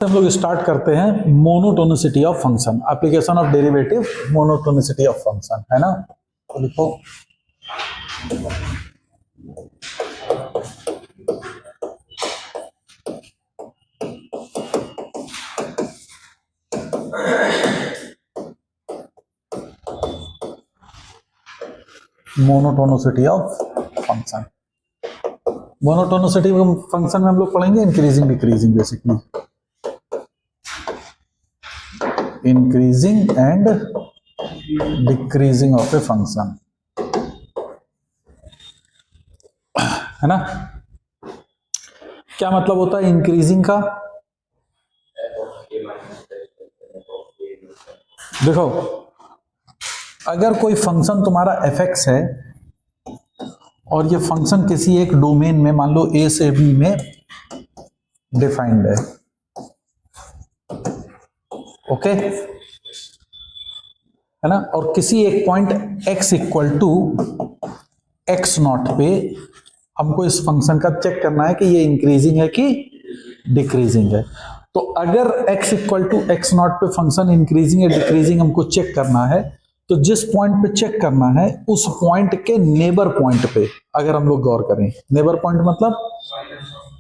हम लोग स्टार्ट करते हैं monotonicity of function, application of derivative monotonicity of function, है ना। तो लिखो monotonicity of function. Monotonicity function में हम लोग पढ़ेंगे increasing decreasing, basically increasing and decreasing of a function, है ना। क्या मतलब होता है इंक्रीजिंग का? देखो, अगर कोई फंक्शन तुम्हारा fx है और ये फंक्शन किसी एक डोमेन में, मान लो a से b में डिफाइंड है, ओके, है ना, और किसी एक point x equal to x not पे हमको इस फंक्शन का चेक करना है कि ये इंक्रीजिंग है कि डिक्रीजिंग है। तो अगर x equal to x not पे फंक्शन इंक्रीजिंग या डिक्रीजिंग हमको चेक करना है, तो जिस पॉइंट पे चेक करना है उस पॉइंट के नेबर पॉइंट पे अगर हम लोग गौर करें, नेबर पॉइंट मतलब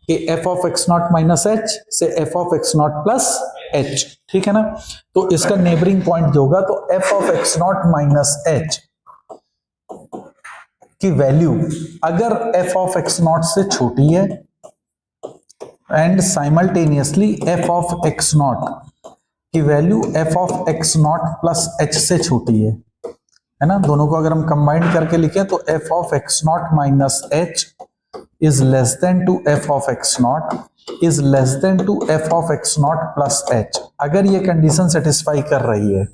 कि f of x not minus H से f of x not plus H, ठीक है ना। तो इसका नेबरिंग पॉइंट जो होगा, तो f of x not minus H की वैल्यू अगर f ऑफ x नॉट से छोटी है and simultaneously f of x not की value f of x not plus h से छोटी है ना। दोनों को अगर हम कंबाइंड करके लिखें तो f of x not minus h is less than to f of x naught is less than to f of x not plus h। अगर ये कंडीशन सेटिस्फाई कर रही है,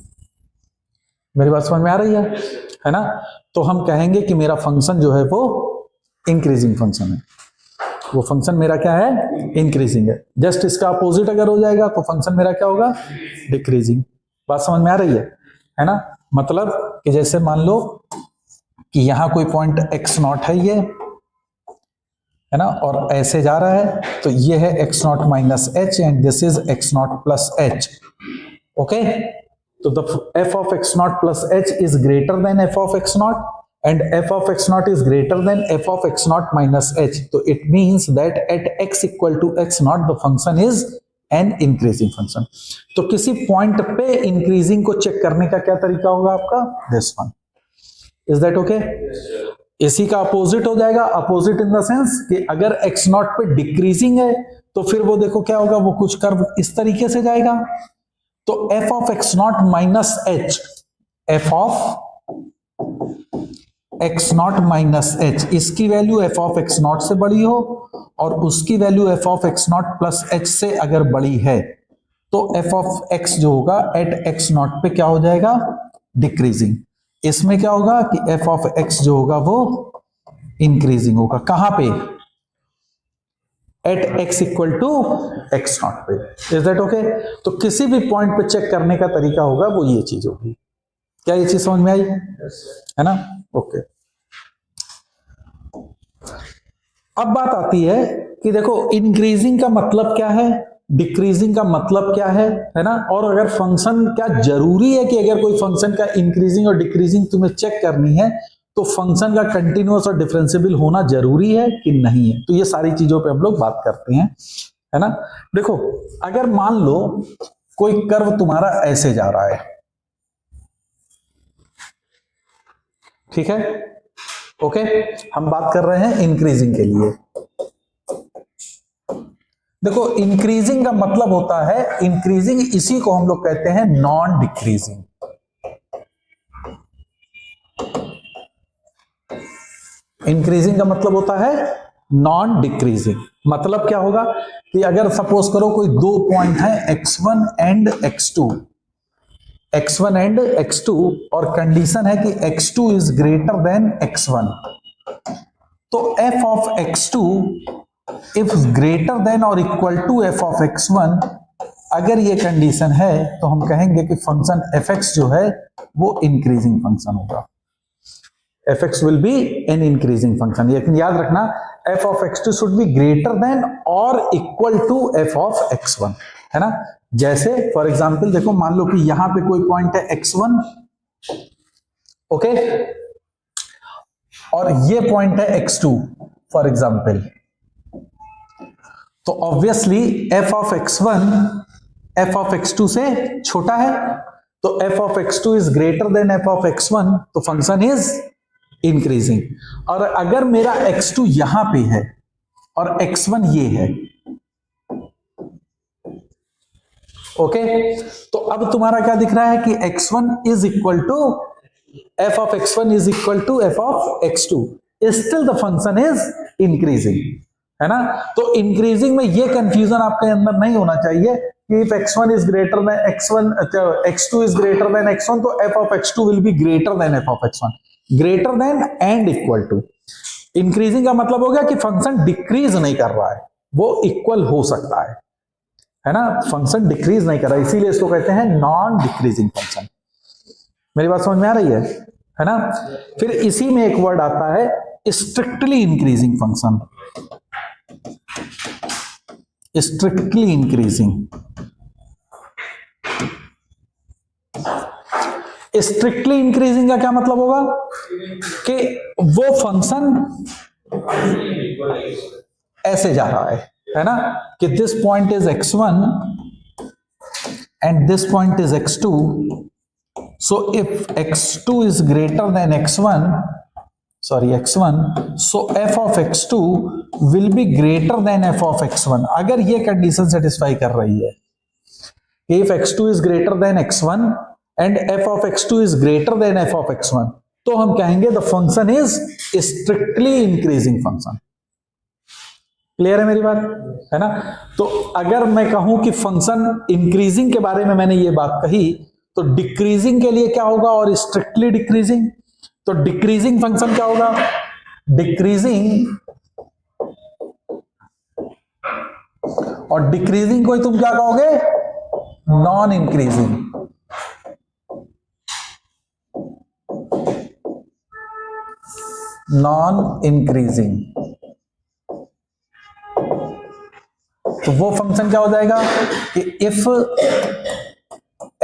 मेरी बात समझ में आ रही है ना, तो हम कहेंगे कि मेरा फंक्शन जो है वो इंक्रीजिंग फंक्शन है। वो फंक्शन मेरा क्या है? इंक्रीजिंग है। जस्ट इसका अपोजिट अगर हो जाएगा तो फंक्शन मेरा क्या होगा? डिक्रीजिंग। बात समझ में आ रही है ना। मतलब कि जैसे मान लो कि यहां कोई पॉइंट x नॉट है, ये है ना, और ऐसे जा रहा है, तो ये है x not minus H and this is x not plus H, okay. तो the f of x naught plus h is greater than f of x naught and f of x naught is greater than f of x naught minus h. So it means that at x equal to x naught the function is an increasing function. तो किसी point पे increasing को check करने का क्या तरीका होगा आपका? This one. Is that okay? इसी का अपोजिट हो जाएगा। अपोजिट इन द सेंस कि अगर x नॉट पे डिक्रीजिंग है तो फिर वो देखो क्या होगा, वो कुछ कर्व इस तरीके से जाएगा। तो f of x not minus H, f of x not minus H, इसकी value f of x not से बड़ी हो और उसकी value f of x not plus H से अगर बड़ी है, तो f ऑफ x जो होगा एट x नॉट पे क्या हो जाएगा? डिक्रीजिंग। इसमें क्या होगा कि f ऑफ x जो होगा वो इंक्रीजिंग होगा। कहां पे? At x equal to x not पे। Is that okay? तो किसी भी पॉइंट पे चेक करने का तरीका होगा वो ये चीज होगी। क्या ये चीज समझ में आई? है ना, ओके। अब बात आती है कि देखो इंक्रीजिंग का मतलब क्या है, डिक्रीजिंग का मतलब क्या है ना, और अगर फंक्शन, क्या जरूरी है कि अगर कोई फंक्शन का इंक्रीजिंग और डिक्रीजिंग तुम्हें चेक करनी है तो फंक्शन का कंटिन्यूअस और डिफरेंशिएबल होना जरूरी है कि नहीं है? तो ये सारी चीजों पे हम लोग बात करते हैं, है ना। देखो, अगर मान लो कोई कर्व तुम्हारा ऐसे जा रहा है, ठीक है, ओके, हम बात कर रहे हैं इंक्रीजिंग के लिए। देखो, इंक्रीजिंग का मतलब होता है इंक्रीजिंग, इसी को हम लोग कहते हैं नॉन डिक्रीजिंग। इंक्रीजिंग का मतलब होता है नॉन डिक्रीजिंग। मतलब क्या होगा कि अगर सपोज करो कोई दो पॉइंट है x1 and x2, x1 and x2, और कंडीशन है कि x2 is greater then x1, तो f of x2 if greater than और equal to f of x1, अगर ये कंडीशन है तो हम कहेंगे कि फंक्शन fx जो है वो इंक्रीजिंग फंक्शन होगा। fx will be an increasing function। लेकिन याद रखना f of x2 should be greater than or equal to f of x1। है ना। जैसे फॉर एग्जांपल देखो, मान लो कि यहां पे कोई पॉइंट है x1, ओके, और ये पॉइंट है x2 फॉर एग्जांपल, तो obviously f of x1 f of x2 से छोटा है, तो f of x2 is greater then f of x1, तो फंक्शन इज इंक्रीजिंग। और अगर मेरा x2 यहां पे है और x1 ये है, ओके, तो अब तुम्हारा क्या दिख रहा है कि x1 is equal to f of x1 is equal to f of x2, still the function is increasing, है ना। तो इंक्रीजिंग में ये कंफ्यूजन आपके अंदर नहीं होना चाहिए कि if x1 is greater than x1, x2 is greater than x1, तो f of x2 will be greater than f of x1, greater than and equal to। Increasing का मतलब हो गया कि फंक्शन डिक्रीज नहीं कर रहा है, वो इक्वल हो सकता है ना, फंक्शन डिक्रीज नहीं कर रहा है, इसीलिए इसको कहते हैं नॉन डिक्रीजिंग फंक्शन। मेरी बात समझ में आ रही है ना। फिर इसी में एक वर्ड आता है strictly increasing function, strictly increasing. Strictly increasing का क्या मतलब होगा कि वो फंक्शन ऐसे जा रहा है ना, कि this point is x1 and this point is x2, so if x2 is greater then x1, so f of x2 will be greater than f of x1। अगर ये कंडीशन सेटिस्फाई कर रही है, if x2 is greater than x1 and f of x2 is greater than f of x1, तो हम कहेंगे the function is strictly increasing function। Clear है मेरी बात, है ना। तो अगर मैं कहूं कि फंक्शन इंक्रीजिंग के बारे में मैंने ये बात कही, तो डिक्रीजिंग के लिए क्या होगा और स्ट्रिक्टली डिक्रीजिंग, तो डिक्रीजिंग फंक्शन क्या होगा, डिक्रीजिंग, और डिक्रीजिंग को तुम क्या कहोगे, नॉन इंक्रीजिंग। नॉन इंक्रीजिंग, तो वो फंक्शन क्या हो जाएगा कि if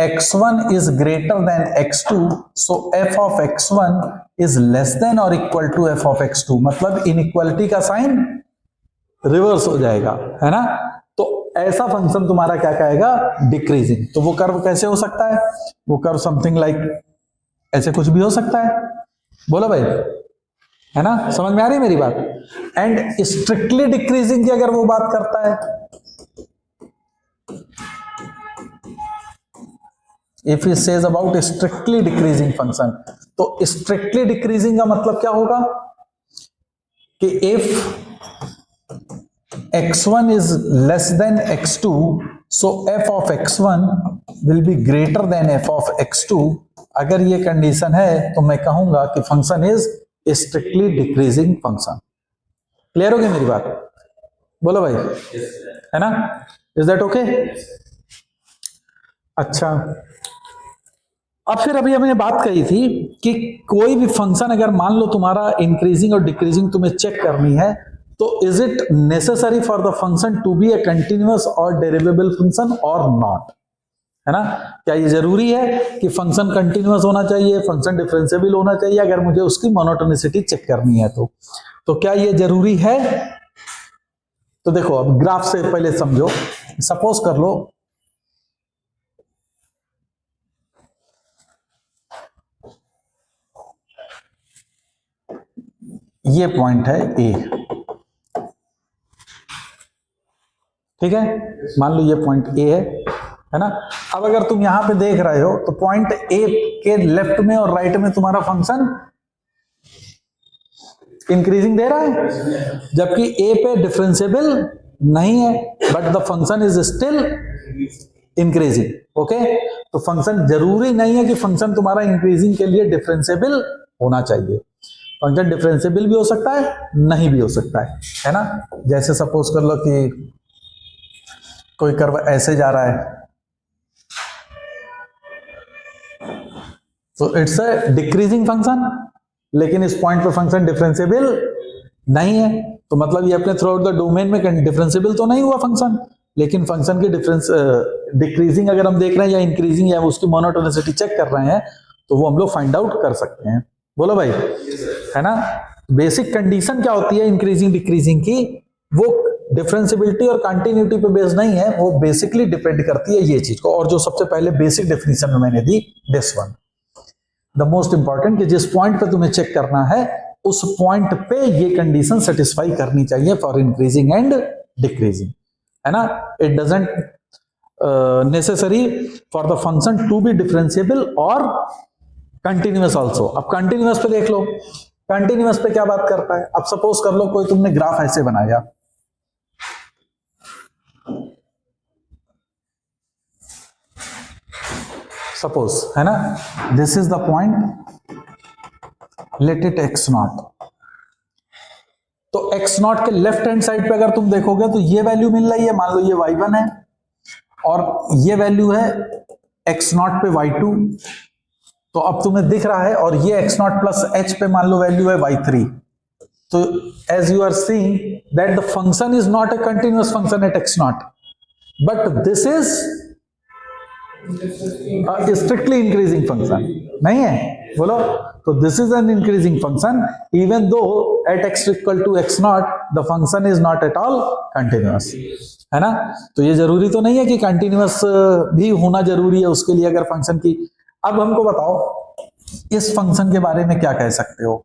x1 is greater than x2, so f of x1 is less than or equal to f of x2, मतलब इनइक्वालिटी का साइन रिवर्स हो जाएगा, है ना। तो ऐसा फंक्शन तुम्हारा क्या कहेगा, डिक्रीजिंग। तो वो कर्व कैसे हो सकता है, वो कर्व समथिंग लाइक ऐसे कुछ भी हो सकता है, बोलो भाई, है ना, समझ में आ रही है मेरी बात। एंड स्ट्रिक्टली डिक्रीजिंग की अगर वो बात करता है, if he says about strictly decreasing function, तो स्ट्रिक्टली डिक्रीजिंग का मतलब क्या होगा कि if x1 is less than x2, so f of x1 will be greater than f of x2। अगर ये कंडीशन है तो मैं कहूंगा कि function is strictly decreasing function. Clear हो गई मेरी बात, बोलो भाई, है ना, इज दैट ओके। अच्छा, अब फिर अभी हमने बात कही थी कि कोई भी फंक्शन अगर मान लो तुम्हारा इंक्रीजिंग और डिक्रीजिंग तुम्हें चेक करनी है, तो is it necessary for the function to be a continuous और डेरिवेबल फंक्शन और नॉट, है ना। क्या ये जरूरी है कि फंक्शन कंटिन्यूअस होना चाहिए, फंक्शन डिफरेंशिएबल होना चाहिए अगर मुझे उसकी मोनोटोनिसिटी चेक करनी है, तो क्या ये जरूरी है। तो देखो अब ग्राफ से पहले समझो, सपोज कर लो ये पॉइंट है ए, ठीक है, मान लो ये पॉइंट ए है ना। अब अगर तुम यहां पे देख रहे हो तो पॉइंट ए के लेफ्ट में और राइट में तुम्हारा फंक्शन इंक्रीजिंग दे रहा है, जबकि ए पे डिफरेंशिएबल नहीं है, but the function is still increasing. Okay, तो फंक्शन जरूरी नहीं है कि फंक्शन तुम्हारा इंक्रीजिंग के लिए डिफरेंशिएबल होना चाहिए, फंक्शन डिफरेंशिएबल भी हो सकता है, नहीं भी हो सकता है ना। जैसे सपोज कर लो कि कोई कर्व ऐसे जा रहा है, तो इट्स अ डिक्रीजिंग फंक्शन, लेकिन इस पॉइंट पे फंक्शन डिफरेंशिएबल नहीं है, तो मतलब ये अपने थ्रू आउट द डोमेन में डिफरेंशिएबल तो नहीं हुआ फंक्शन, लेकिन फंक्शन की डिफरेंस डिक्रीजिंग अगर हम देख रहे हैं या इंक्रीजिंग या उसकी मोनोटोनिसिटी चेक कर रहे हैं तो वो हम लोग फाइंड आउट कर सकते हैं। बोलो भाई, है ना। बेसिक कंडीशन क्या होती है इंक्रीजिंग डिक्रीजिंग की, वो डिफरेंशियबिलिटी और कंटिन्यूटी पे बेस्ड नहीं है, वो बेसिकली डिपेंड करती है ये चीज को। और जो सबसे पहले बेसिक डेफिनेशन में मैंने दी, this one the most important, कि जिस पॉइंट पे तुम्हें चेक करना है उस पॉइंट पे ये कंडीशन सेटिस्फाई करनी चाहिए फॉर इंक्रीजिंग एंड डिक्रीजिंग, है ना। It doesn't necessary for the function to be differentiable और कंटिन्यूअस ऑल्सो। अब कंटिन्यूअस पे देख लो, कंटिन्यूअस पे क्या बात करता है। अब सपोज कर लो कोई तुमने ग्राफ ऐसे बनाया, सपोज, है ना, this is the point, let it x not. तो एक्स नॉट के लेफ्ट हैंड साइड पे अगर तुम देखोगे तो ये वैल्यू मिल रही है, मान लो ये y1 है और ये वैल्यू है एक्स नॉट पे y2। तो अब तुम्हें दिख रहा है, और ये एक्स नॉट प्लस एच पे मान लो वैल्यू है y3। तो as you are seeing that the function is not a continuous function at x naught, but this is strictly increasing function, नहीं है? बोलो, तो this is an increasing function even though at x equal to x naught the function is not at all continuous, है ना। तो ये जरूरी तो नहीं है कि कंटिन्यूअस भी होना जरूरी है उसके लिए अगर फंक्शन की। अब हमको बताओ इस फंक्शन के बारे में क्या कह सकते हो।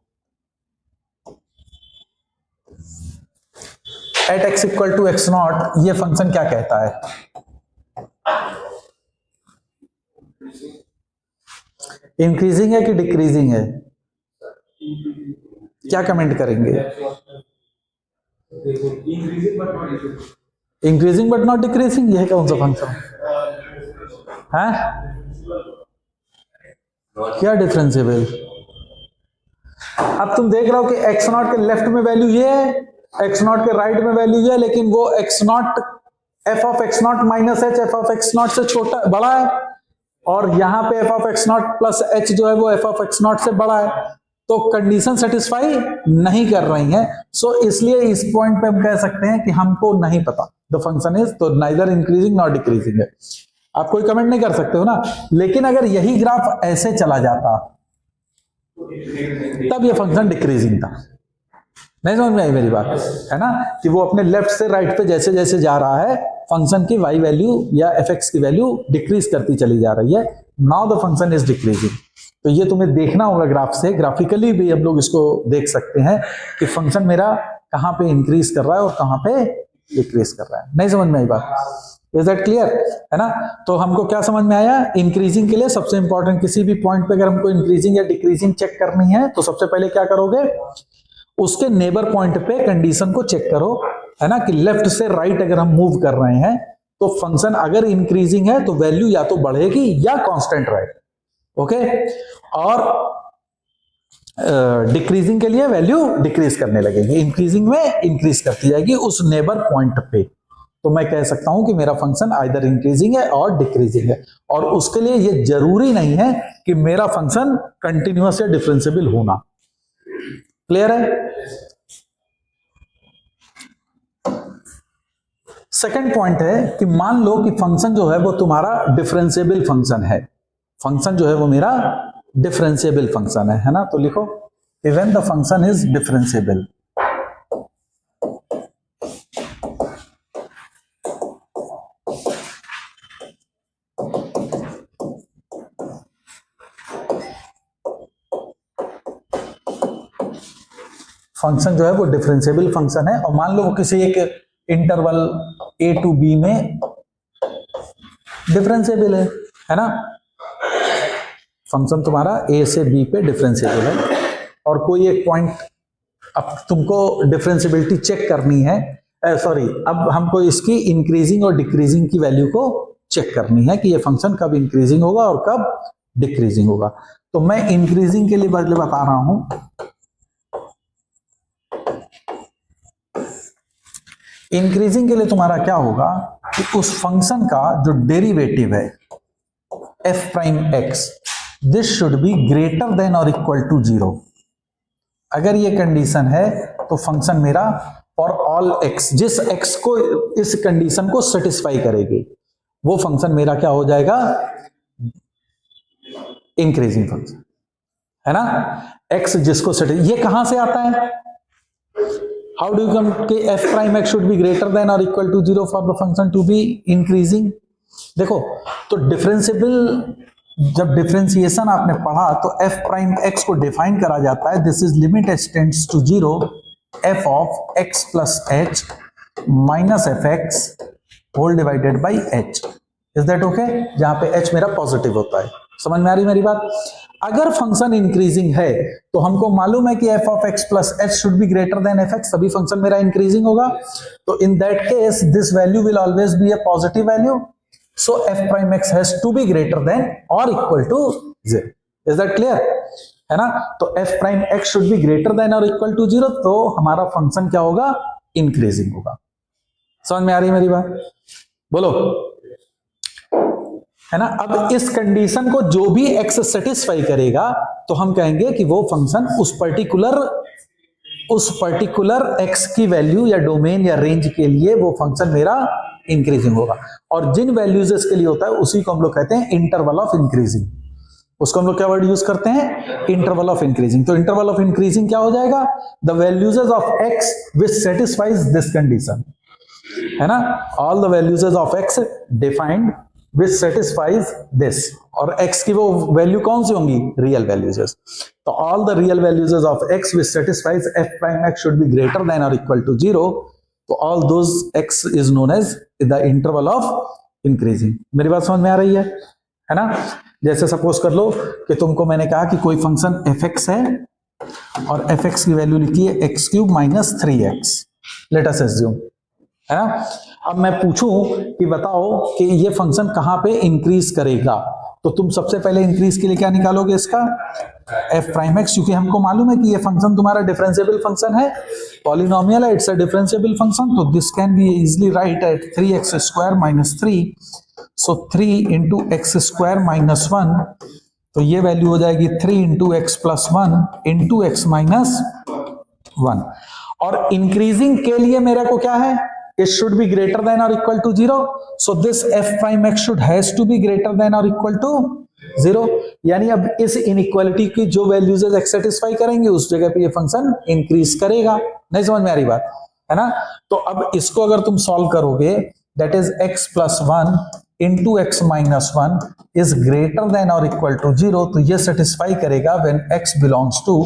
At x equal to x naught ये फंक्शन क्या कहता है? इंक्रीजिंग है कि डिक्रीजिंग है? क्या कमेंट करेंगे? इंक्रीजिंग बट नॉट डिक्रीजिंग, यह कौन सा फंक्शन है? क्या डिफरेंशिएबल? अब तुम देख रहे हो कि एक्स नॉट के लेफ्ट में वैल्यू ये है, एक्स नॉट के राइट में वैल्यू ये है, लेकिन वो x not F of x not minus H F of x not से छोटा बड़ा है, और यहां पे F of x not plus H जो है वो एफ ऑफ एक्स नॉट से बड़ा है। तो कंडीशन सेटिस्फाई नहीं कर रही है। सो इसलिए इस पॉइंट पे हम कह सकते हैं कि हमको नहीं पता द फंक्शन इज, तो नाइदर इंक्रीजिंग नॉट डिक्रीजिंग है। आप कोई कमेंट नहीं कर सकते हो ना। लेकिन अगर यही ग्राफ ऐसे चला जाता तब ये फंक्शन डिक्रीजिंग था। नहीं समझ में आई मेरी बात, है ना, कि वो अपने लेफ्ट से राइट पे जैसे जैसे जा रहा है फंक्शन की y वैल्यू या fx की वैल्यू डिक्रीज करती चली जा रही है। Now the function is decreasing. तो ये तुम्हें देखना होगा ग्राफ से, ग्राफिकली भी हम लोग इसको देख सकते हैं कि फंक्शन मेरा कहां पे इंक्रीज कर रहा है और कहां पे डिक्रीज कर रहा है। नहीं समझ में आई बात? इज दैट क्लियर, है ना। तो हमको क्या समझ में आया? इंक्रीजिंग के लिए सबसे इंपॉर्टेंट, किसी भी पॉइंट पे अगर हमको इंक्रीजिंग या डिक्रीजिंग चेक करनी है तो सबसे पहले क्या करोगे, उसके नेबर पॉइंट पे कंडीशन को चेक करो, है ना, कि लेफ्ट से राइट अगर हम मूव कर रहे हैं तो फंक्शन अगर इंक्रीजिंग है तो वैल्यू या तो बढ़ेगी या कांस्टेंट रहेगी, ओके। और डिक्रीजिंग के लिए वैल्यू डिक्रीज करने लगेगी, इंक्रीजिंग में इंक्रीज करती जाएगी उस नेबर पॉइंट पे। तो मैं कह सकता हूं कि मेरा फंक्शन आइदर इंक्रीजिंग है और डिक्रीजिंग है। और उसके लिए ये जरूरी नहीं है कि मेरा फंक्शन कंटिन्यूअस या डिफरेंशिएबल होना। क्लियर है? सेकंड पॉइंट है कि मान लो कि फंक्शन जो है वो तुम्हारा डिफरेंशिएबल फंक्शन है, फंक्शन जो है वो मेरा डिफरेंशिएबल फंक्शन है ना। तो लिखो even the function is differentiable. Function जो है वो डिफरेंशिएबल फंक्शन है, और मान लो वो किसी एक इंटरवल a टू b में डिफरेंशिएबल है ना। फंक्शन तुम्हारा a से b पे डिफरेंशिएबल है, और कोई एक पॉइंट अब तुमको डिफरेंशिएबिलिटी चेक करनी है, सॉरी, अब हमको इसकी इंक्रीजिंग और डिक्रीजिंग की वैल्यू को चेक करनी है कि ये फंक्शन कब इंक्रीजिंग होगा और कब डिक्रीजिंग होगा। तो मैं इंक्रीजिंग के लिए बता रहा हूं, इंक्रीजिंग के लिए तुम्हारा क्या होगा कि उस फंक्शन का जो डेरिवेटिव है f prime x, this should be greater than और इक्वल टू 0। अगर ये कंडीशन है तो फंक्शन मेरा फॉर ऑल एक्स, जिस एक्स को इस कंडीशन को सेटिस्फाई करेगी वो फंक्शन मेरा क्या हो जाएगा, इंक्रीजिंग फंक्शन, है ना। एक्स जिसको ये कहां से आता है, हाउ डू यू कम के f prime x should be greater than और equal to 0 for the function to be increasing. देखो तो डिफरेंशिएबल, जब डिफरेंशिएशन आपने पढ़ा तो एफ प्राइम एक्स को डिफाइन करा जाता है, this is limit h tends to 0 f of x plus h minus f x whole divided by h, is that okay, जहां पे एच मेरा पॉजिटिव होता है। समझ में आ रही मेरी बात। अगर फंक्शन इंक्रीजिंग है तो हमको मालूम है कि f of x plus h should be greater than f x, तभी फंक्शन मेरा इंक्रीजिंग होगा। तो in that case this value will always be a positive value, so f prime x has to be greater than और equal to 0, is that clear, है ना। तो f prime x should be greater than और equal to 0, तो हमारा function क्या होगा, increasing होगा। समझ में आ रही है मेरी बात, बोलो, है ना। अब इस कंडीशन को जो भी एक्स सेटिस्फाई करेगा तो हम कहेंगे कि वो फंक्शन उस पर्टिकुलर एक्स की वैल्यू या डोमेन या रेंज के लिए वो फंक्शन मेरा इंक्रीजिंग होगा। और जिन वैल्यूज के लिए होता है उसी को हम लोग कहते हैं इंटरवल ऑफ इंक्रीजिंग, उसको हम लोग क्या वर्ड यूज करते हैं, इंटरवल ऑफ इंक्रीजिंग। तो इंटरवल ऑफ इंक्रीजिंग क्या हो जाएगा, the values of x which satisfies this condition, है ना। All the values of x defined which satisfies this, और x की वो वैल्यू कौन सी होंगी, रियल वैल्यूज। तो all the real values of x which satisfies f prime x should be greater than or equal to 0, तो all those x is known as the interval of increasing। मेरी बात समझ में आ रही है ना। जैसे सपोज कर लो कि तुमको मैंने कहा कि कोई फंक्शन fx है और fx की वैल्यू लिखी है x cube minus 3x, let us assume, है ना। अब मैं पूछूं कि बताओ कि ये फंक्शन कहां पे इंक्रीज करेगा, तो तुम सबसे पहले इंक्रीज के लिए क्या निकालोगे, इसका एफ प्राइम एक्स, क्योंकि हमको मालूम है कि ये फंक्शन तुम्हारा डिफरेंशिएबल फंक्शन है, पॉलिनोमियल है, इट्स अ डिफरेंशिएबल फंक्शन, तो this can be easily write at 3x square minus 3, so 3 into x square minus 1, तो ये वैल्यू हो जाएगी 3 into x plus 1 into x minus 1। और इंक्रीजिंग के लिए मेरे को क्या है, it should be greater than or equal to 0, so this f prime x should has to be greater than or equal to 0, यानी अब इस इनइक्वालिटी की जो वैल्यूज x सेटिस्फाई करेंगे उस जगह पे ये फंक्शन इंक्रीज करेगा। नहीं समझ में आ रही बात, है ना। तो अब इसको अगर तुम सॉल्व करोगे, that is x plus 1 into x minus 1 is greater than और इक्वल टू 0, तो ये सेटिस्फाई करेगा when x belongs to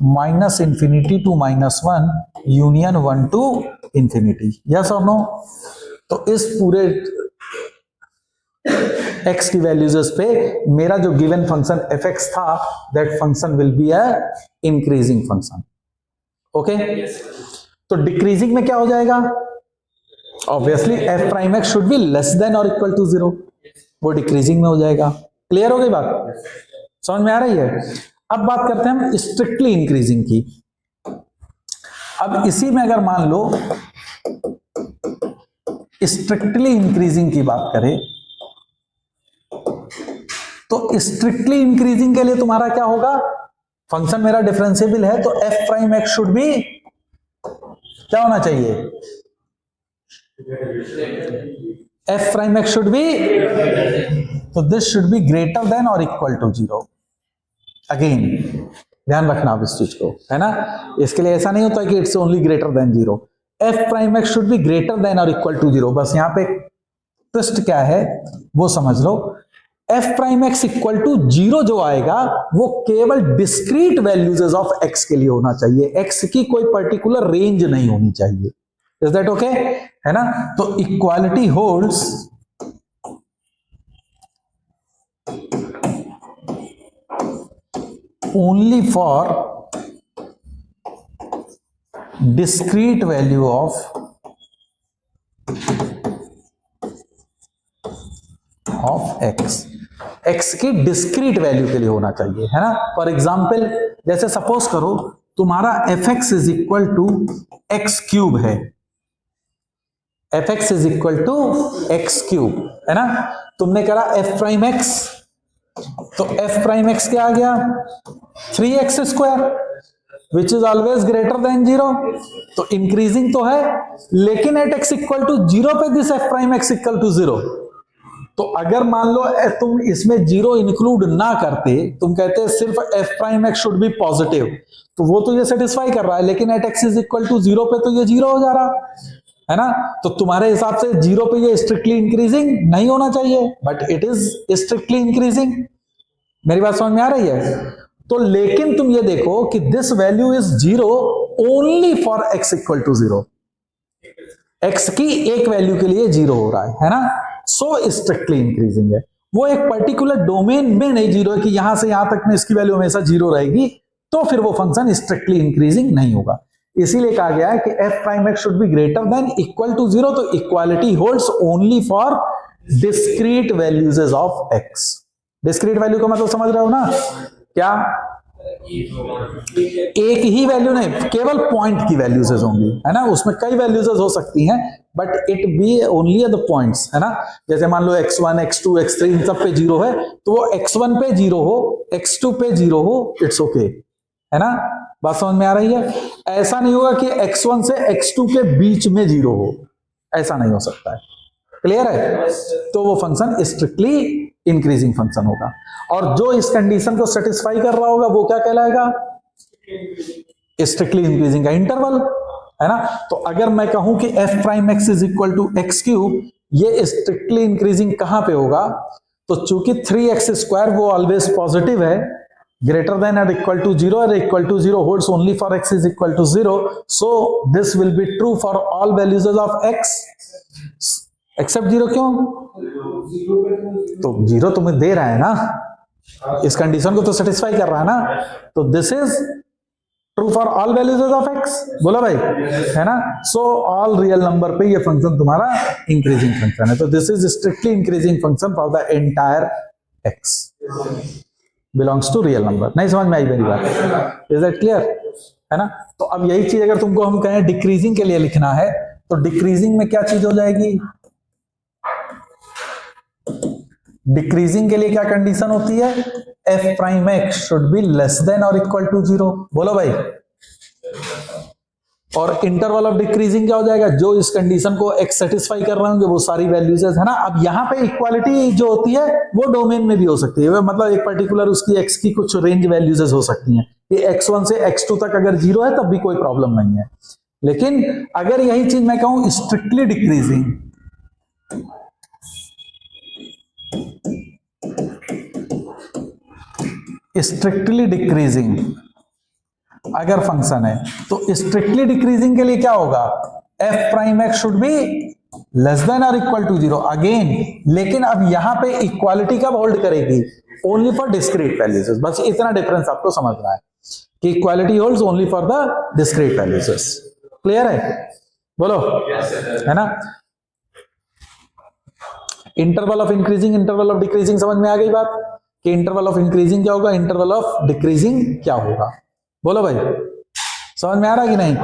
minus infinity to minus 1 union 1 to infinity, yes और नो। तो इस पूरे x की वैल्यूज पे मेरा जो गिवन फंक्शन fx था, that function will be a increasing function, okay. तो डिक्रीजिंग में क्या हो जाएगा, obviously f prime x should be less than और इक्वल टू 0, वो डिक्रीजिंग में हो जाएगा। क्लियर हो गई बात, समझ में आ रही है। अब बात करते हैं हम स्ट्रिक्टली इंक्रीजिंग की। अब इसी में अगर मान लो स्ट्रिक्टली इंक्रीजिंग की बात करें, तो स्ट्रिक्टली इंक्रीजिंग के लिए तुम्हारा क्या होगा, फंक्शन मेरा डिफरेंशिएबल है तो f prime x should be क्या होना चाहिए, f prime x should be, तो this should be greater than और इक्वल टू 0। अगेन ध्यान रखना आप इस चीज को, है ना। इसके लिए ऐसा नहीं होता कि it's only greater than 0, f prime x should be greater than और इक्वल टू 0। बस यहां पे ट्विस्ट क्या है वो समझ लो, f prime x equal to 0 जो आएगा वो केवल डिस्क्रीट वैल्यूज ऑफ एक्स के लिए होना चाहिए, एक्स की कोई पर्टिकुलर रेंज नहीं होनी चाहिए, इज दैट ओके, है ना। तो equality holds only for discrete value of x की डिस्क्रीट वैल्यू के लिए होना चाहिए, है ना। फॉर एग्जाम्पल जैसे सपोज करो तुम्हारा fx is equal to x cube है, fx is equal to x cube, है ना। तुमने करा f प्राइम x, तो f प्राइम x क्या आ गया 3x square, which is always greater than 0, तो इंक्रीजिंग तो है, लेकिन एट x इक्वल टू 0 पे this f prime x equal to 0। तो अगर मान लो तुम इसमें 0 इंक्लूड ना करते, तुम कहते सिर्फ f prime x should be positive, तो वो तो ये सेटिस्फाई कर रहा है, लेकिन at x is equal to 0 पे तो ये 0 हो जा रहा है ना। तो तुम्हारे हिसाब से 0 पे ये स्ट्रिक्टली इंक्रीजिंग नहीं होना चाहिए, but it is strictly increasing. मेरी बात समझ में आ रही है? तो लेकिन तुम ये देखो कि this value is 0 only for x equal to 0, x की एक वैल्यू के लिए 0 हो रहा है ना, सो स्ट्रिक्टली इंक्रीजिंग है। वो एक पर्टिकुलर डोमेन में नहीं 0 है कि यहां से यहां तक में इसकी वैल्यू हमेशा 0 रहेगी, तो फिर वो फंक्शन स्ट्रिक्टली इंक्रीजिंग नहीं होगा। इसीलिए कहा गया है कि f prime x should be greater than equal to 0, तो equality holds only for discrete values of x। Discrete value का मतलब समझ रहे हो ना? क्या एक ही वैल्यू नहीं, केवल पॉइंट की वैल्यूज होंगी, है ना। उसमें कई वैल्यूज हो सकती हैं, but it be only the points, है ना। जैसे मान लो x1 x2 x3 इन सब पे 0 है, तो वो x1 पे 0 हो, x2 पे 0 हो, इट्स ओके, है ना। बात समझ में आ रही है? ऐसा नहीं होगा कि x1 से x2 के बीच में 0 हो, ऐसा नहीं हो सकता है। क्लियर है? तो वो फंक्शन स्ट्रिक्टली इंक्रीजिंग फंक्शन होगा, और जो इस कंडीशन को सेटिस्फाई कर रहा होगा वो क्या कहलाएगा? स्ट्रिक्टली इंक्रीजिंग का इंटरवल, है ना। तो अगर मैं कहूं कि f prime x is equal to x cube, ये स्ट्रिक्टली इंक्रीजिंग कहां पे होगा? तो चूंकि 3x स्क्वायर वो ऑलवेज पॉजिटिव है, ग्रेटर देन और इक्वल टू 0 और equal to 0 holds only for x is equal to 0, so this will be true for all values of x except 0। क्यों? तो 0 तुम्हें दे रहा है ना, इस कंडीशन को तो सेटिस्फाई कर रहा है ना, तो this is true for all values of x। बोला भाई, है ना। सो ऑल रियल नंबर पे ये फंक्शन तुम्हारा इंक्रीजिंग फंक्शन है, तो this is strictly increasing function for the entire x belongs to real number. नहीं समझ में आई मेरी बात? Is that clear? है ना। तो अब यही चीज अगर तुमको हम कहें डिक्रीजिंग के लिए लिखना है, तो डिक्रीजिंग में क्या चीज हो जाएगी? डिक्रीजिंग के लिए क्या कंडीशन होती है? f prime x should be less than और इक्वल टू 0। बोलो भाई। और इंटरवल ऑफ डिक्रीजिंग क्या हो जाएगा? जो इस कंडीशन को x सेटिस्फाई कर रहे होंगे वो सारी वैल्यूज है ना। अब यहां पे इक्वालिटी जो होती है वो डोमेन में भी हो सकती है, मतलब एक पर्टिकुलर उसकी x की कुछ रेंज वैल्यूज हो सकती हैं कि x1 से x2 तक अगर 0 है तब भी कोई प्रॉब्लम नहीं है। लेकिन अगर यही चीज मैं कहूं स्ट्रिक्टली डिक्रीजिंग, स्ट्रिक्टली डिक्रीजिंग अगर फंक्शन है, तो स्ट्रिक्टली डिक्रीजिंग के लिए क्या होगा? f prime x should be less than और इक्वल टू 0 अगेन। लेकिन अब यहां पे इक्वालिटी कब होल्ड करेगी? Only for discrete values. बस इतना डिफरेंस आपको समझना है कि equality holds only for the discrete values. Clear है? बोलो, है ना। Interval of increasing, interval of decreasing समझ में आ गई बात कि इंटरवल ऑफ इंक्रीजिंग क्या होगा, इंटरवल ऑफ डिक्रीजिंग क्या होगा? बोलो भाई, समझ में आ रहा है कि नहीं?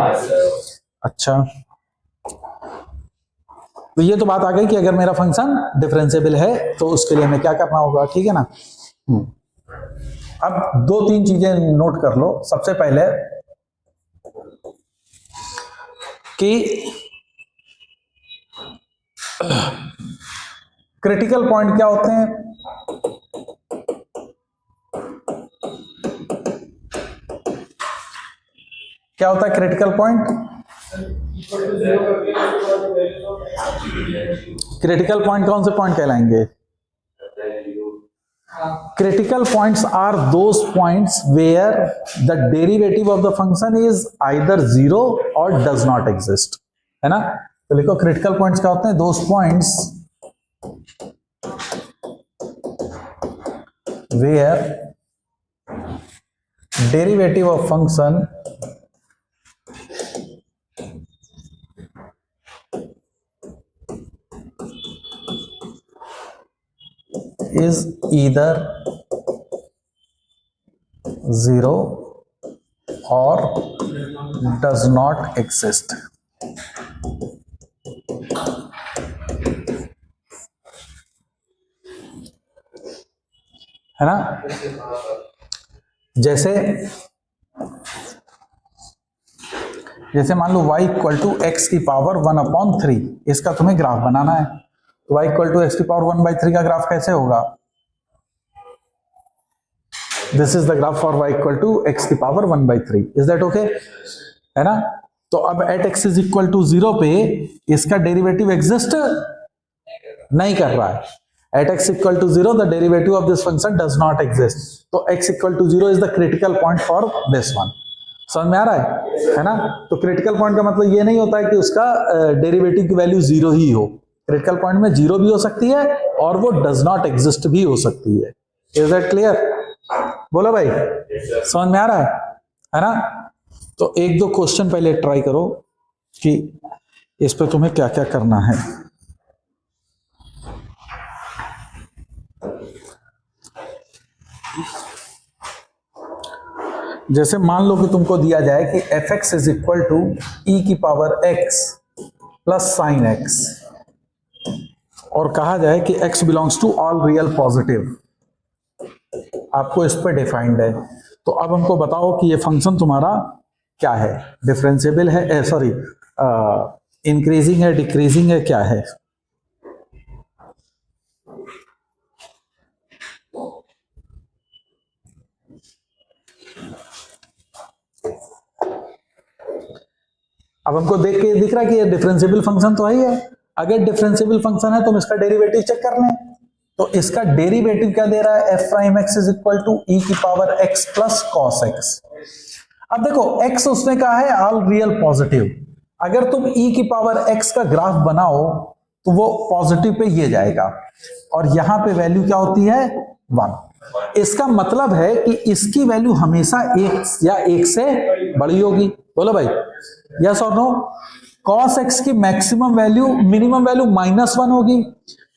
अच्छा, तो ये तो बात आ गई कि अगर मेरा फंक्शन डिफरेंशिएबल है तो उसके लिए हमें क्या करना होगा, ठीक है ना। अब 2-3 चीजें नोट कर लो। सबसे पहले कि क्रिटिकल पॉइंट क्या होते हैं? क्या होता है क्रिटिकल पॉइंट? क्रिटिकल पॉइंट कौन से पॉइंट कहलाएंगे? Critical points are those points where the derivative of the function is either 0 or does not exist, है ना। तो लिखो क्रिटिकल पॉइंट्स क्या होते हैं? Those points where derivative of function is either 0 or does not exist। है ना। जैसे जैसे मान लो y इक्वल टू एक्स की पावर 1/3, इसका तुम्हें ग्राफ बनाना है, तो y इक्वल टू एक्स की पावर 1/3 का ग्राफ कैसे होगा? This is the graph for y equal to x की पावर 1/3, इज दैट ओके? है ना? तो अब at x is equal to 0 पे इसका डेरिवेटिव एग्जिस्ट नहीं कर रहा है। At x equal to 0 the derivative of this function does not exist, तो x equal to 0 is the critical point for this one. समझ में आ रहा है ना? तो क्रिटिकल पॉइंट का मतलब ये नहीं होता है कि उसका डेरिवेटिव की वैल्यू 0 ही हो। क्रिटिकल पॉइंट में 0 भी हो सकती है और वो डज नॉट एग्जिस्ट भी हो सकती है। Is that clear? बोलो भाई, समझ में आ रहा है ना? तो एक दो क्वेश्चन पहले ट्राई करो कि इस पे तुम्हें क्या क्या करना है। जैसे मान लो कि तुमको दिया जाए कि f x is equal to e की power x plus sine x, और कहा जाए कि x belongs to all real positive, आपको इस पे डिफाइंड है। तो अब हमको बताओ कि ये फंक्शन तुम्हारा क्या है? डिफरेंशिएबल है, सॉरी इंक्रीजिंग है, डिक्रीजिंग है, क्या है? अब हमको देख के दिख रहा है कि ये डिफरेंशिएबल फंक्शन तो है ही है। अगर डिफरेंशिएबल फंक्शन है तो हम इसका डेरिवेटिव चेक कर लें। तो इसका डेरिवेटिव क्या दे रहा है? F prime x is equal to e की power x plus cos x. अब देखो एक्स उसने कहा है ऑल रियल पॉजिटिव, अगर तुम ई की पावर एक्स का ग्राफ बनाओ तो वो पॉजिटिव पे ये जाएगा, और यहां पे वैल्यू क्या होती है? 1। इसका मतलब है कि इसकी वैल्यू हमेशा एक या एक से बड़ी होगी। बोलो भाई, यस और नो? कॉस एक्स की मैक्सिमम वैल्यू, मिनिमम वैल्यू -1 होगी,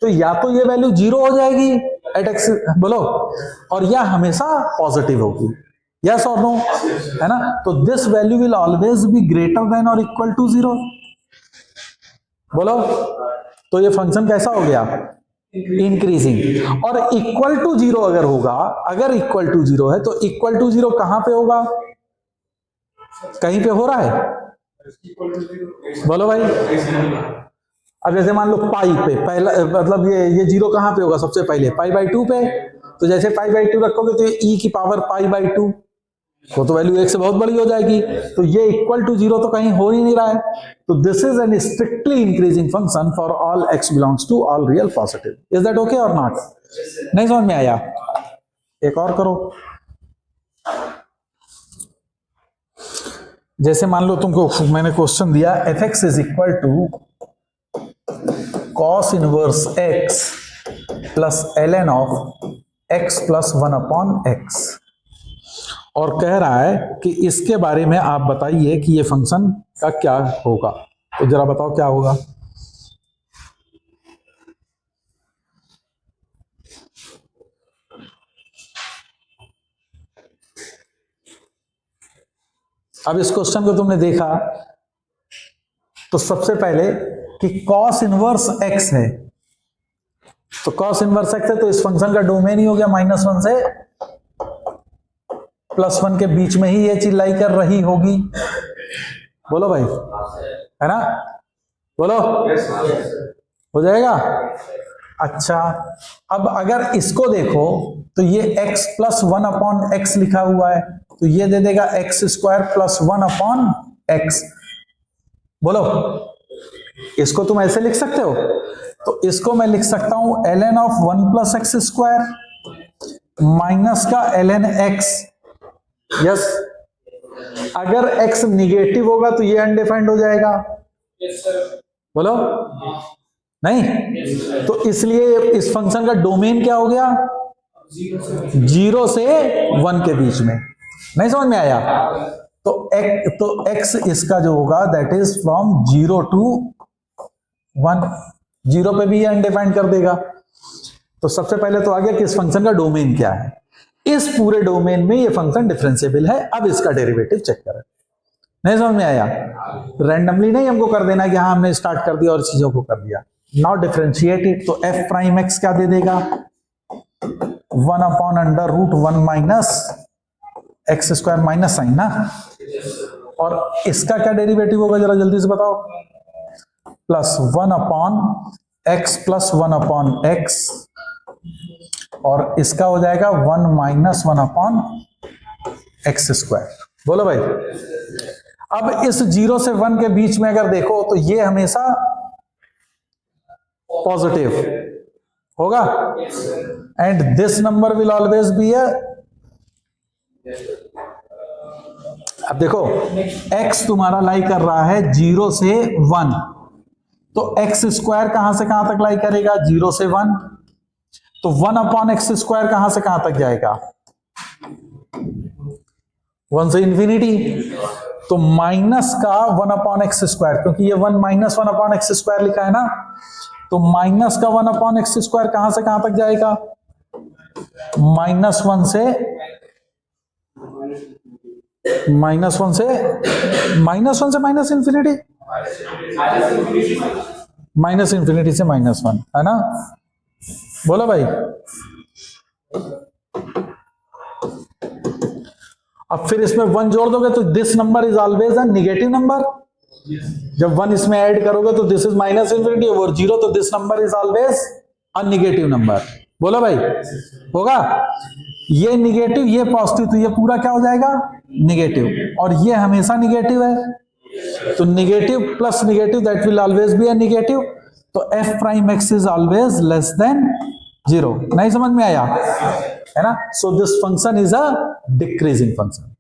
तो या तो ये वैल्यू 0 हो जाएगी एट एक्स, बोलो, और या हमेशा पॉजिटिव होगी। यस और नो? है ना? तो this value will always B greater than और इक्वल टू 0। बोलो, तो ये फंक्शन कैसा हो गया? इंक्रीजिंग। और इक्वल टू 0 अगर होगा, अगर इक्वल टू 0 है तो इक्वल टू 0 कहां पे होगा? कहीं पे हो रहा है? बोलो भाई। अब जैसे मान लो पाई पे, पहला मतलब ये 0 कहां पे होगा? सबसे पहले π/2 पे। तो जैसे π/2 रखोगे तो ये e की पावर π/2, वो तो वैल्यू 1 से बहुत बड़ी हो जाएगी, तो ये इक्वल टू 0 तो कहीं हो ही नहीं रहा है। तो this is an strictly increasing function for all x belongs to all real positive. Is that okay और नॉट? नहीं समझ में आया? एक और करो। जैसे मान लो तुमको मैंने क्वेश्चन दिया f x is equal to cos inverse x plus ln of x plus 1/x, और कह रहा है कि इसके बारे में आप बताइए कि ये फंक्शन का क्या होगा। तो जरा बताओ क्या होगा। अब इस क्वेश्चन को तुमने देखा तो सबसे पहले कि कॉस इनवर्स x है, तो कॉस इनवर्स x है तो इस फंक्शन का डोमेन ही हो गया -1 से +1 के बीच में ही ये चीज लाई कर रही होगी। बोलो भाई, है ना? बोलो, हो जाएगा? अच्छा, अब अगर इसको देखो तो ये x प्लस 1/x लिखा हुआ है, तो ये दे देगा x² प्लस 1/x। बोलो, इसको तुम ऐसे लिख सकते हो? तो इसको मैं लिख सकता हूं ln of 1 plus x² minus का ln x। यस, अगर x निगेटिव होगा तो ये अनडिफाइंड हो जाएगा। बोलो, नहीं? तो इसलिए इस फंक्शन का डोमेन क्या हो गया? 0 से 1 के बीच में। नहीं समझ में आया? तो x इसका जो होगा दैट इज फ्रॉम 0 टू 1। 0 पे भी ये अनडिफाइंड कर देगा। तो सबसे पहले तो आ गया कि इस फंक्शन का डोमेन क्या है। इस पूरे डोमेन में ये फंक्शन डिफरेंशिएबल है। अब इसका डेरिवेटिव चेक करें। नहीं समझ में आया? रैंडमली नहीं हमको कर देना कि हाँ हमने स्टार्ट कर दिया और चीजों को कर दिया। नाउ डिफरेंशिएट इट, तो f प्राइम x क्या दे देगा? 1/√1 माइनस x² माइनस साइन ना, और इसका क्या डेरिवेटिव होगा जरा जल्दी से बताओ, plus 1 upon x plus 1 upon x, और इसका हो जाएगा 1 माइनस 1 अपॉन एक्स स्क्वायर। बोलो भाई। अब इस 0 से 1 के बीच में अगर देखो तो ये हमेशा पॉजिटिव होगा, and this number will always be अ, अब देखो x तुम्हारा लाई कर रहा है 0 से 1, तो एक्स स्क्वायर कहां से कहां तक लाई करेगा, 0 से 1, तो 1 अपॉन एक्स स्क्वायर कहां से कहां तक जाएगा, 1 से इंफिनिटी, तो माइनस का 1 अपॉन एक्स स्क्वायर, क्योंकि ये 1 माइनस 1 अपॉन एक्स स्क्वायर लिखा है ना, तो माइनस का 1 अपॉन एक्स स्क्वायर कहां से कहां तक जाएगा, -1 से -1 से माइनस इंफिनिटी, माइनस इंफिनिटी से -1, है ना। बोलो भाई। अब फिर इसमें 1 जोड़ दोगे तो this number is always a negative number, जब 1 इसमें ऐड करोगे तो दिस इज माइनस इंफिनिटी और 0, तो this number is always a negative number. बोलो भाई, होगा ये नेगेटिव ये पॉजिटिव, तो ये पूरा क्या हो जाएगा, नेगेटिव, और ये हमेशा नेगेटिव है, तो negative plus negative that will always be a negative, तो f prime x is always less than 0। नहीं समझ में आया, है ना। So this function is a decreasing function,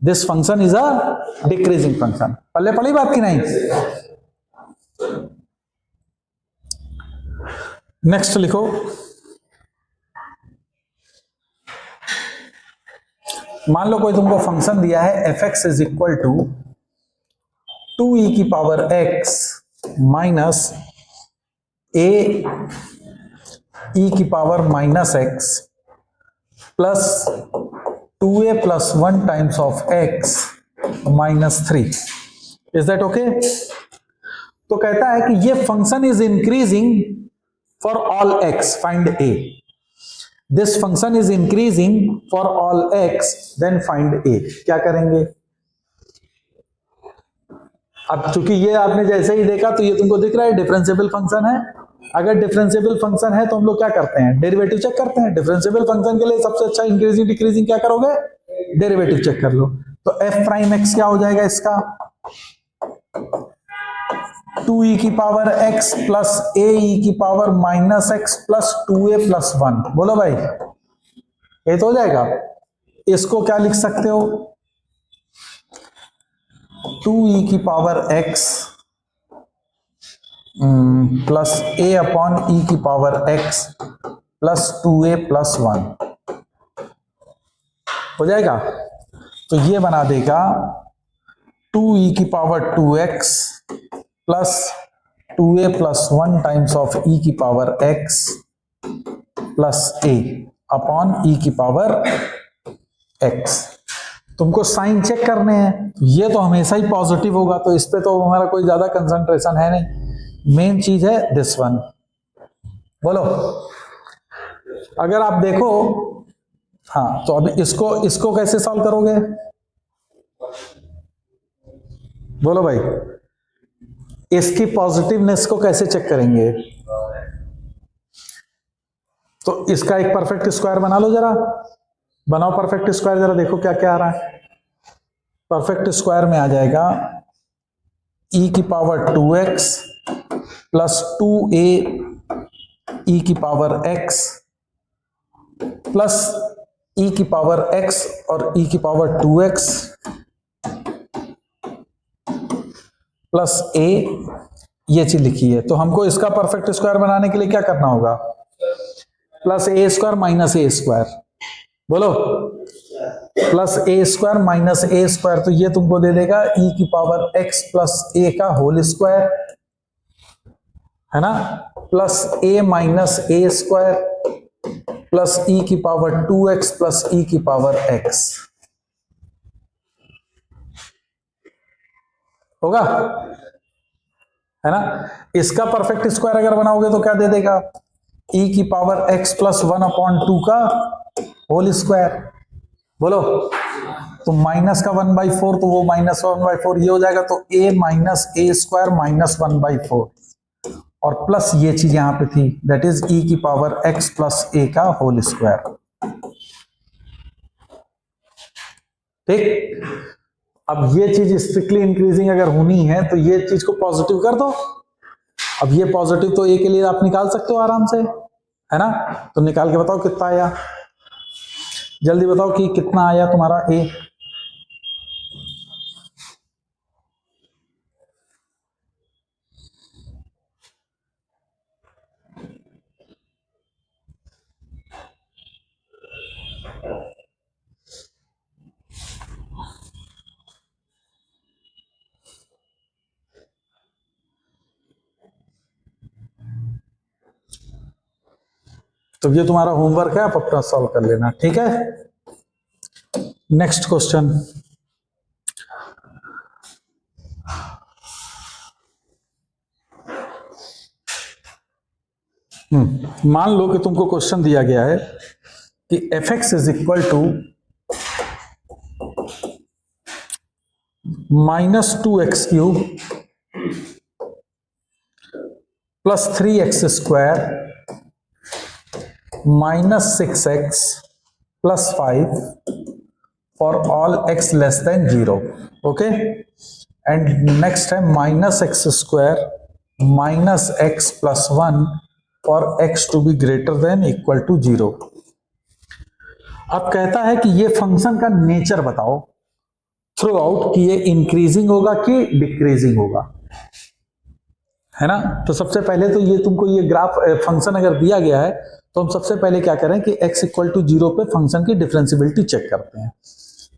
this function is a decreasing function. पहले पढ़ी बात की नहीं। नेक्स्ट लिखो, मान लो कोई तुमको फंक्शन दिया है f x is equal to 2e की power x minus a e की power minus x plus 2a plus 1 times of x minus 3। Is that okay. तो कहता है कि ये function is increasing for all x, find a। This function is increasing for all x, then find a। क्या करेंगे, अब चूंकि ये आपने जैसे ही देखा तो ये तुमको दिख रहा है डिफरेंशिएबल फंक्शन है। अगर डिफरेंशिएबल फंक्शन है तो हम लोग क्या करते हैं, डेरिवेटिव चेक करते हैं। डिफरेंशिएबल फंक्शन के लिए सबसे अच्छा इंक्रीजिंग डिक्रीजिंग क्या करोगे, डेरिवेटिव चेक कर लो। तो एफ प्राइम एक्स क्या हो जाएगा इसका, 2e की power x plus a e की power minus x plus 2a plus 1। बोलो भाई, ये तो हो जाएगा। इसको क्या लिख सकते हो, 2e की power x plus a upon e की power x plus 2a plus 1 हो जाएगा। तो ये बना देगा 2e की power 2x plus 2a plus 1 times of e की power x plus a upon e की पावर x। तुमको साइन चेक करने हैं, ये तो हमेशा ही पॉजिटिव होगा, तो इस पे तो हमारा कोई ज्यादा कंसंट्रेशन है नहीं। मेन चीज है दिस वन। बोलो, अगर आप देखो, हाँ, तो अब इसको कैसे सॉल्व करोगे, बोलो भाई, इसकी पॉजिटिवनेस को कैसे चेक करेंगे। तो इसका एक परफेक्ट स्क्वायर बना लो, जरा बनाओ परफेक्ट स्क्वायर, जरा देखो क्या क्या आ रहा है। परफेक्ट स्क्वायर में आ जाएगा e की power 2x plus 2a e की पावर x प्लस e की पावर x और e की पावर 2x प्लस a, ये चीज लिखी है। तो हमको इसका परफेक्ट स्क्वायर बनाने के लिए क्या करना होगा, plus a square minus a square. बोलो, plus a square minus a square, तो ये तुमको दे देगा e की पावर x प्लस a का होल स्क्वायर, है ना, plus a minus a square plus e की पावर 2x प्लस e की पावर x होगा, है ना। इसका परफेक्ट स्क्वायर अगर बनाओगे तो क्या दे देगा, e की पावर x प्लस 1 अपॉन 2 का होल स्क्वायर बोलो। तो माइनस का 1/4 तो वो -1/4 ये हो जाएगा, तो a minus A square minus 1/4 और प्लस ये चीज यहां पे थी, दैट इज e की पावर x प्लस a का होल स्क्वायर। ठीक, अब ये चीज स्ट्रिक्टली इंक्रीजिंग अगर होनी है तो ये चीज को पॉजिटिव कर दो। अब ये पॉजिटिव तो a के लिए आप निकाल सकते हो आराम से, है ना। तो निकाल के बताओ कितना आया, जल्दी बताओ कि कितना आया तुम्हारा a। तो ये तुम्हारा होमवर्क है, आप अपना सॉल्व कर लेना, ठीक है। नेक्स्ट क्वेश्चन, मान लो कि तुमको क्वेश्चन दिया गया है कि f(x) is equal to -2x³ plus 3x² -6x plus 5 for all x less than 0, okay. And next है -x² -x plus 1 for x to be greater than equal to 0। अब कहता है कि ये फंक्शन का नेचर बताओ थ्रू आउट, कि ये इंक्रीजिंग होगा कि डिक्रीजिंग होगा, है ना। तो सबसे पहले तो ये तुमको ये ग्राफ फंक्शन अगर दिया गया है तो हम सबसे पहले क्या करें कि x इक्वल टू 0 पे फंक्शन की डिफरेंशियबिलिटी चेक करते हैं,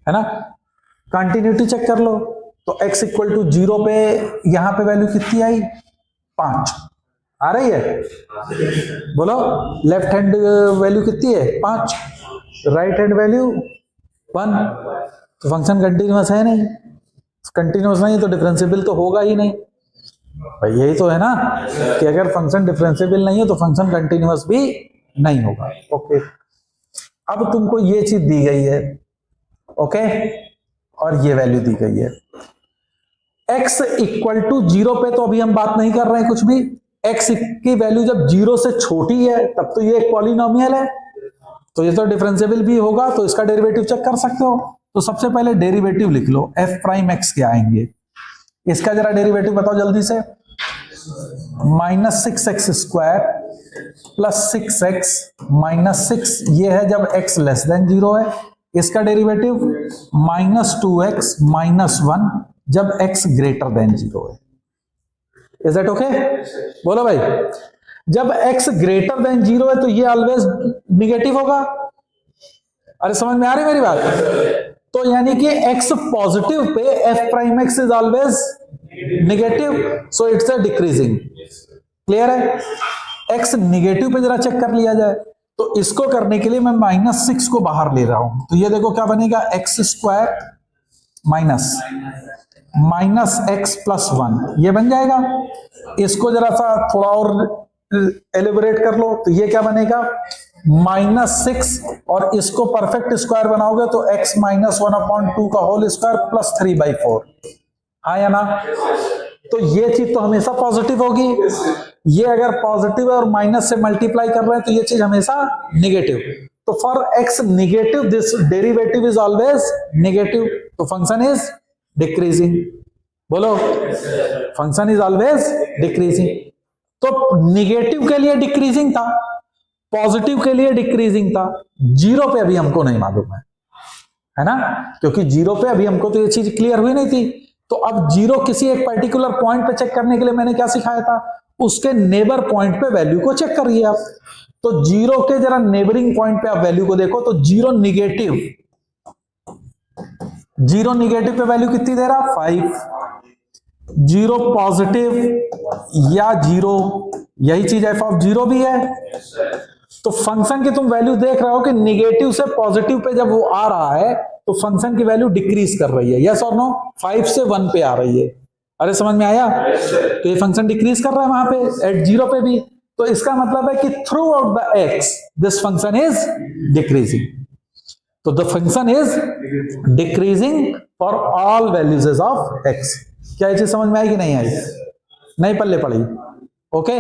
है ना। कंटिन्यूटी चेक कर लो, तो x इक्वल टू 0 पे यहां पे वैल्यू कितनी आई, 5 आ रही है, बोलो। लेफ्ट हैंड वैल्यू कितनी है, 5, राइट हैंड वैल्यू 1। तो फंक्शन कंटिन्यूअस है नहीं, कंटिन्यूअस नहीं तो डिफरेंशियबल तो होगा ही नहीं भाई, यही तो है ना कि अगर फंक्शन डिफरेंशियबल नहीं है तो फंक्शन कंटिन्यूअस भी नहीं होगा, ओके। अब तुमको ये चीज दी गई है, ओके, और ये वैल्यू दी गई है। x इक्वल टू 0 पे तो अभी हम बात नहीं कर रहे हैं कुछ भी, x की वैल्यू जब 0 से छोटी है तब तो ये एक पॉलिनोमियल है, तो ये तो डिफरेंशियबल भी होगा, तो इसका डेरिवेटिव चेक कर सकते हो। तो सबसे पहले डेरिवेटिव लिख लो, f'(x) क्या आएंगे, इसका जरा डेरिवेटिव बताओ जल्दी से। -6x² प्लस 6x माइनस 6, ये है जब x लेस देन 0 है। इसका डेरिवेटिव -2x माइनस 1 जब x ग्रेटर देन 0 है। इज दैट ओके, बोलो भाई। जब x ग्रेटर देन 0 है तो ये ऑलवेज निगेटिव होगा, अरे समझ में आ रही मेरी बात। तो यानी कि x positive pay f'(x) is always negative, so it's a decreasing, clear है। x निगेटिव पे जरा चेक कर लिया जाए, तो इसको करने के लिए मैं -6 को बाहर ले रहा हूं, तो ये देखो क्या बनेगा, x² माइनस x प्लस 1, ये बन जाएगा। इसको जरा सा थोड़ा और एलिबरेट कर लो, तो ये क्या बनेगा, -6 और इसको परफेक्ट स्क्वायर बनाओगे तो x -1/2 का होल स्क्वायर प्लस 3/4, हाँ या ना। तो ये चीज तो हमेशा पॉजिटिव होगी, ये अगर पॉजिटिव है और माइनस से मल्टीप्लाई कर रहे हैं तो ये चीज हमेशा निगेटिव। तो for x negative this derivative is always negative, तो फंक्शन इज डिक्रीजिंग, बोलो। Function is always decreasing. तो निगेटिव के लिए डिक्रीजिंग था, पॉजिटिव के लिए डिक्रीजिंग था, 0 पे अभी हमको नहीं मालूम है ना, क्योंकि 0 पे अभी हमको तो ये चीज क्लियर हुई नहीं थी। तो अब 0 किसी एक पर्टिकुलर पॉइंट पे चेक करने के लिए मैंने क्या सिखाया था, उसके नेबर पॉइंट पे वैल्यू को चेक करिए आप। तो 0 के जरा नेबरिंग पॉइंट पे आप वैल्यू को देखो, तो 0 निगेटिव पे वैल्यू कितनी दे रहा, 5। 0 पॉजिटिव या 0, यही चीज f(0) भी है। तो फंक्शन की तुम वैल्यू देख रहे हो कि निगेटिव से पॉजिटिव पे जब वो आ रहा है तो फंक्शन की वैल्यू डिक्रीज कर रही है, यस और नो। 5 से 1 पे आ रही है, अरे समझ में आया। तो ये फंक्शन डिक्रीज कर रहा है वहां पे एट 0 पे भी, तो इसका मतलब है कि throughout the x this function is decreasing. तो the function is decreasing for all values of x. क्या ये चीज समझ में आई कि नहीं आई? नहीं पल्ले पड़ी? ओके